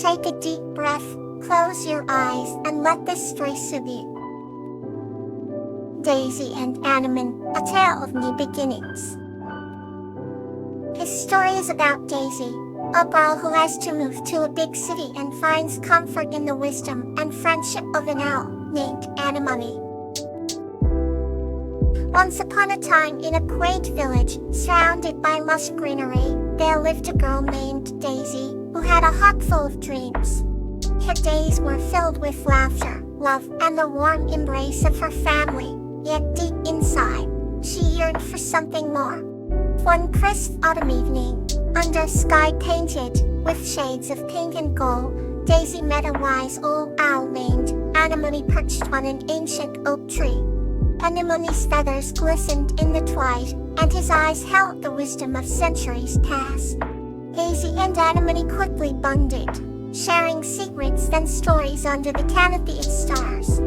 Take a deep breath, close your eyes, and let this story soothe you. Daisy and Anemone, A Tale of New Beginnings. This story is about Daisy, a girl who has to move to a big city and finds comfort in the wisdom and friendship of an owl named Anemone. Once upon a time, in a quaint village surrounded by lush greenery, there lived a girl named Daisy who had a heart full of dreams. Her days were filled with laughter, love, and the warm embrace of her family, yet deep inside, she yearned for something more. One crisp autumn evening, under a sky painted with shades of pink and gold, Daisy met a wise old owl named Anemone perched on an ancient oak tree. Anemone's feathers glistened in the twilight, and his eyes held the wisdom of centuries past. Daisy and Anemone quickly bonded, sharing secrets and stories under the canopy of stars.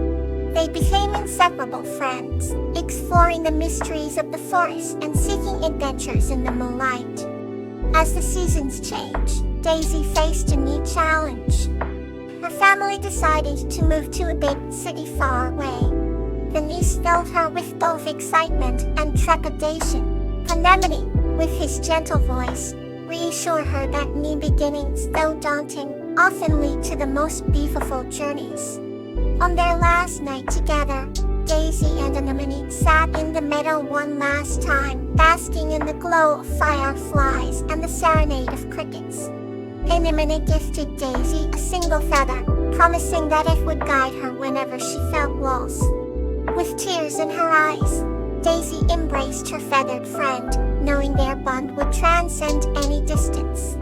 They became inseparable friends, exploring the mysteries of the forest and seeking adventures in the moonlight. As the seasons changed, Daisy faced a new challenge. Her family decided to move to a big city far away. The news filled her with both excitement and trepidation. Anemone, with his gentle voice, reassured her that new beginnings, though daunting, often lead to the most beautiful journeys. On their last night together, Daisy and Anemone sat in the meadow one last time, basking in the glow of fireflies and the serenade of crickets. Anemone gifted Daisy a single feather, promising that it would guide her whenever she felt lost. With tears in her eyes, Daisy embraced her feathered friend, knowing their bond would transcend any distance.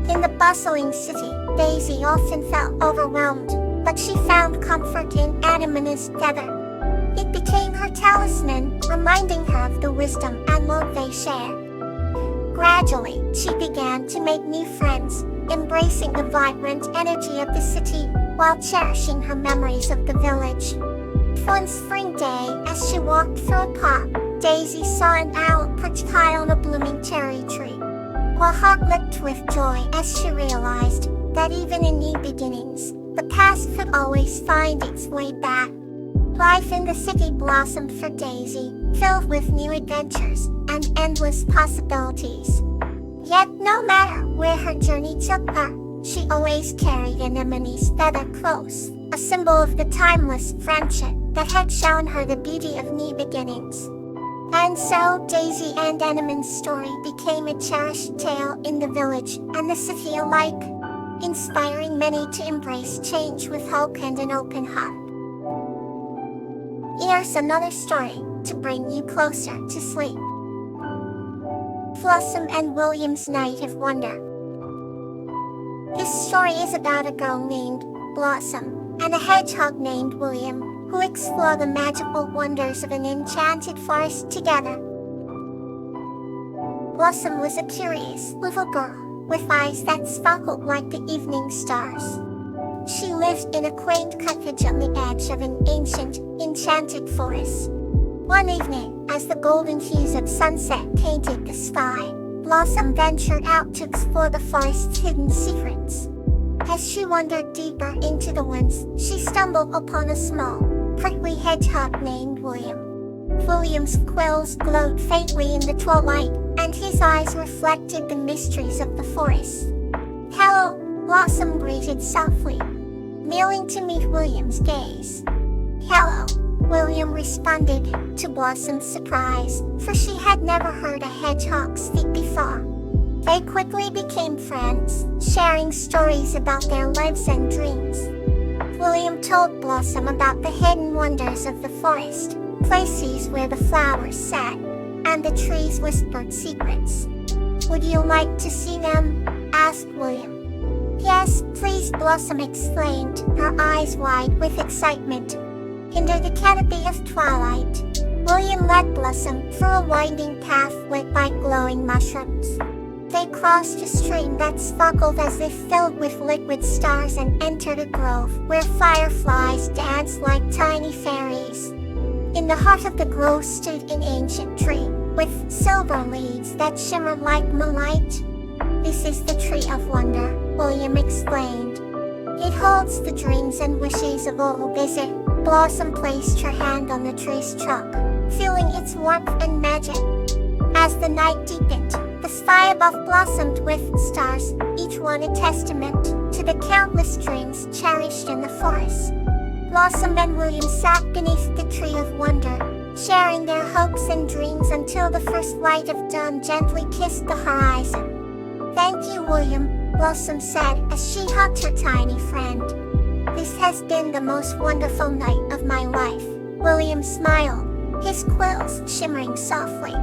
In the bustling city, Daisy often felt overwhelmed, but she found comfort in Anemone's feather. It became her talisman, reminding her of the wisdom and love they share. Gradually, she began to make new friends, embracing the vibrant energy of the city, while cherishing her memories of the village. One spring day, as she walked through a park, Daisy saw an owl perched high on a blooming cherry tree. Her heart leapt with joy as she realized that even in new beginnings, the past could always find its way back. Life in the city blossomed for Daisy, filled with new adventures and endless possibilities. Yet no matter where her journey took her, she always carried Anemone's feather close, a symbol of the timeless friendship that had shown her the beauty of new beginnings. And so Daisy and Anemone's story became a cherished tale in the village and the city alike, inspiring many to embrace change with hope and an open heart. Here's another story to bring you closer to sleep. Blossom and William's Night of Wonder. This story is about a girl named Blossom and a hedgehog named William, who explore the magical wonders of an enchanted forest together. Blossom was a curious little girl with eyes that sparkled like the evening stars. She lived in a quaint cottage on the edge of an ancient, enchanted forest. One evening, as the golden hues of sunset painted the sky, Blossom ventured out to explore the forest's hidden secrets. As she wandered deeper into the woods, she stumbled upon a small, prickly hedgehog named William. William's quills glowed faintly in the twilight, and his eyes reflected the mysteries of the forest. "Hello," Blossom greeted softly, kneeling to meet William's gaze. "Hello," William responded, to Blossom's surprise, for she had never heard a hedgehog speak before. They quickly became friends, sharing stories about their lives and dreams. William told Blossom about the hidden wonders of the forest, places where the flowers sat, and the trees whispered secrets. "Would you like to see them?" asked William. "Yes, please," Blossom exclaimed, her eyes wide with excitement. Under the canopy of twilight, William led Blossom through a winding path lit by glowing mushrooms. They crossed a stream that sparkled as if filled with liquid stars and entered a grove where fireflies danced like tiny fairies. In the heart of the grove stood an ancient tree, with silver leaves that shimmered like moonlight. "This is the Tree of Wonder," William explained. It holds the dreams and wishes of all who visit. Blossom placed her hand on the tree's trunk, feeling its warmth and magic. As the night deepened, the sky above blossomed with stars, each one a testament to the countless dreams cherished in the forest. Blossom and William sat beneath the tree of wonder, sharing their hopes and dreams until the first light of dawn gently kissed the horizon. "Thank you, William," Blossom said as she hugged her tiny friend. "This has been the most wonderful night of my life." William smiled, his quills shimmering softly.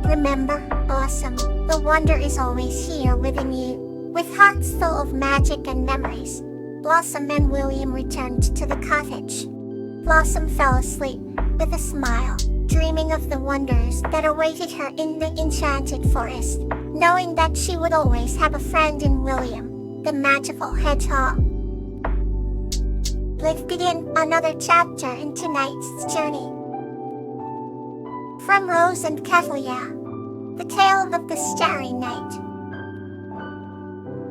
"Remember, Blossom, the wonder is always here within you." With hearts full of magic and memories, Blossom and William returned to the cottage. Blossom fell asleep with a smile, dreaming of the wonders that awaited her in the enchanted forest, knowing that she would always have a friend in William, the magical hedgehog. Let's begin another chapter in tonight's journey. From Rose and Kawaii, the tale of the starry night.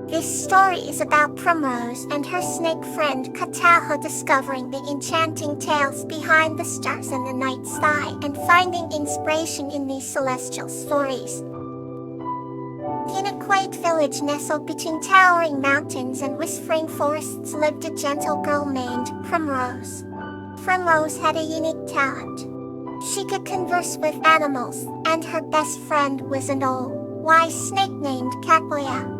This story is about Primrose and her snake friend Kataho discovering the enchanting tales behind the stars in the night sky and finding inspiration in these celestial stories. In a quaint village nestled between towering mountains and whispering forests lived a gentle girl named Primrose. Primrose had a unique talent. She could converse with animals, and her best friend was an old, wise snake named Kawaii.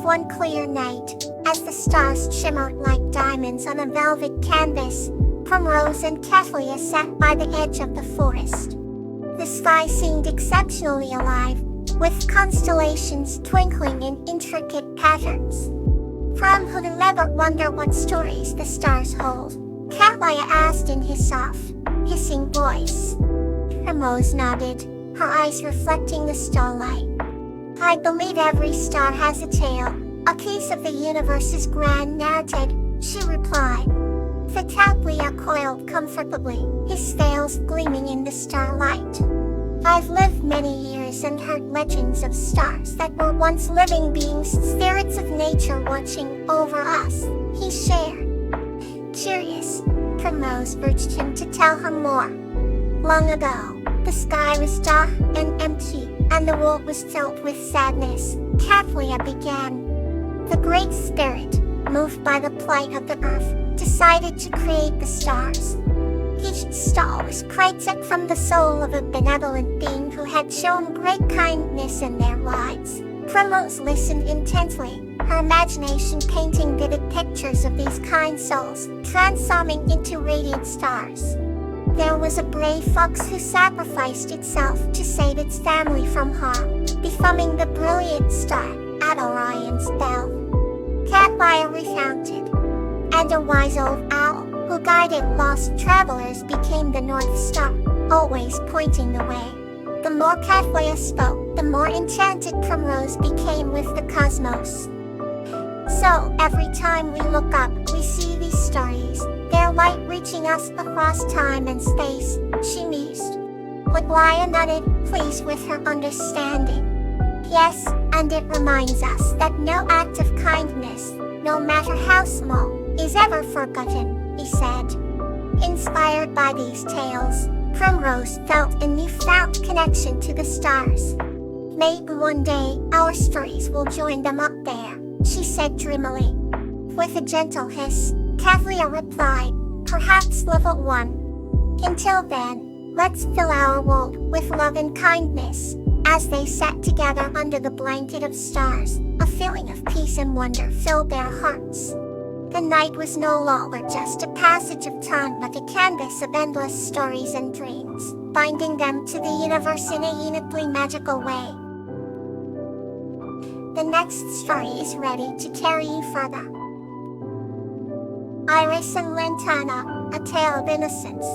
One clear night, as the stars shimmered like diamonds on a velvet canvas, Primrose and Kawaii sat by the edge of the forest. The sky seemed exceptionally alive, with constellations twinkling in intricate patterns. "Prom who'd ever wonder what stories the stars hold?" Kawaii asked in his soft, hissing voice. Primrose nodded, her eyes reflecting the starlight. "I believe every star has a tale, a piece of the universe's grand narrated," she replied. The Kawaii coiled comfortably, his scales gleaming in the starlight. "I've lived many years and heard legends of stars that were once living beings, spirits of nature watching over us," he shared. Curious, Primrose urged him to tell her more. "Long ago, the sky was dark and empty, and the world was filled with sadness," Kawaii began. "The Great Spirit, moved by the plight of the earth, decided to create the stars. Each star was created from the soul of a benevolent being who had shown great kindness in their lives." Primrose listened intently, her imagination painting vivid pictures of these kind souls, transforming into radiant stars. "There was a brave fox who sacrificed itself to save its family from harm, becoming the brilliant star at Orion's belt," Kawaii recounted. "And a wise old owl who guided lost travelers became the North Star, always pointing the way." The more Kawaii spoke, the more enchanted Primrose became with the cosmos. "So, every time we look up, we see these stories, their light reaching us across time and space," she mused. Kawaii nodded, pleased with her understanding. "Yes, and it reminds us that no act of kindness, no matter how small, is ever forgotten," he said. Inspired by these tales, Primrose felt a newfound connection to the stars. "Maybe one day, our stories will join them up there," she said dreamily. With a gentle hiss, Kawaii replied, "Perhaps level 1. Until then, let's fill our world with love and kindness." As they sat together under the blanket of stars, a feeling of peace and wonder filled their hearts. The night was no longer just a passage of time but a canvas of endless stories and dreams, binding them to the universe in a uniquely magical way. The next story is ready to carry you further. Iris and Lantana, a tale of innocence.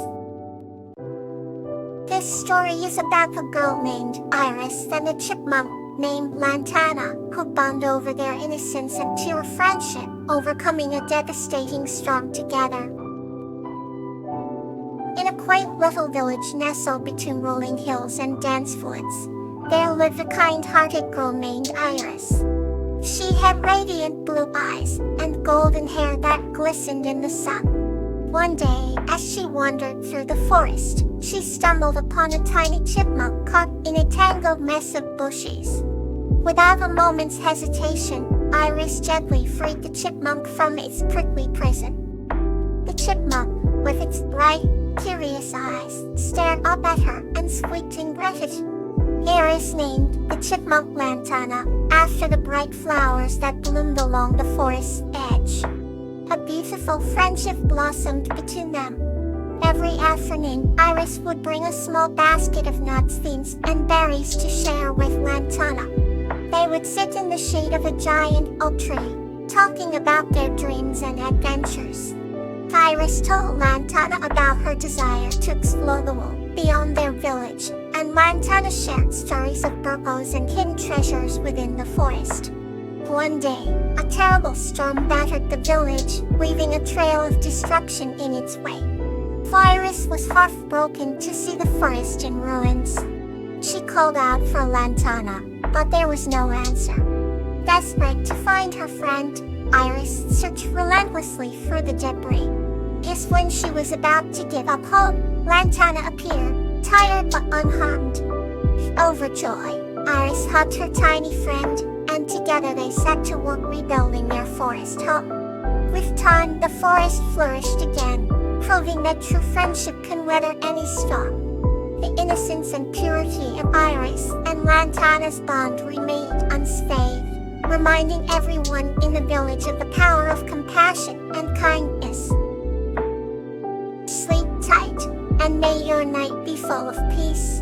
This story is about a girl named Iris and a chipmunk named Lantana who bond over their innocence and pure friendship, overcoming a devastating storm together. In a quaint little village nestled between rolling hills and dense woods, there lived a kind-hearted girl named Iris. She had radiant blue eyes and golden hair that glistened in the sun. One day, as she wandered through the forest, she stumbled upon a tiny chipmunk caught in a tangled mess of bushes. Without a moment's hesitation, Iris gently freed the chipmunk from its prickly prison. The chipmunk, with its bright, curious eyes, stared up at her and squeaked in gratitude. Iris named the chipmunk Lantana, after the bright flowers that bloomed along the forest's edge. A beautiful friendship blossomed between them. Every afternoon, Iris would bring a small basket of nuts, beans, and berries to share with Lantana. They would sit in the shade of a giant oak tree, talking about their dreams and adventures. Iris told Lantana about her desire to explore the world beyond their village, and Lantana shared stories of burrows and hidden treasures within the forest. One day, a terrible storm battered the village, leaving a trail of destruction in its wake. Iris was heartbroken to see the forest in ruins. She called out for Lantana, but there was no answer. Desperate to find her friend, Iris searched relentlessly through the debris. Just when she was about to give up hope, Lantana appeared, tired but unharmed. Overjoyed, Iris hugged her tiny friend, and together they set to work rebuilding their forest home. With time, the forest flourished again, proving that true friendship can weather any storm. The innocence and purity of Iris and Lantana's bond remained unscathed, reminding everyone in the village of the power of compassion and kindness. Sleep tight, and may your night be full of peace.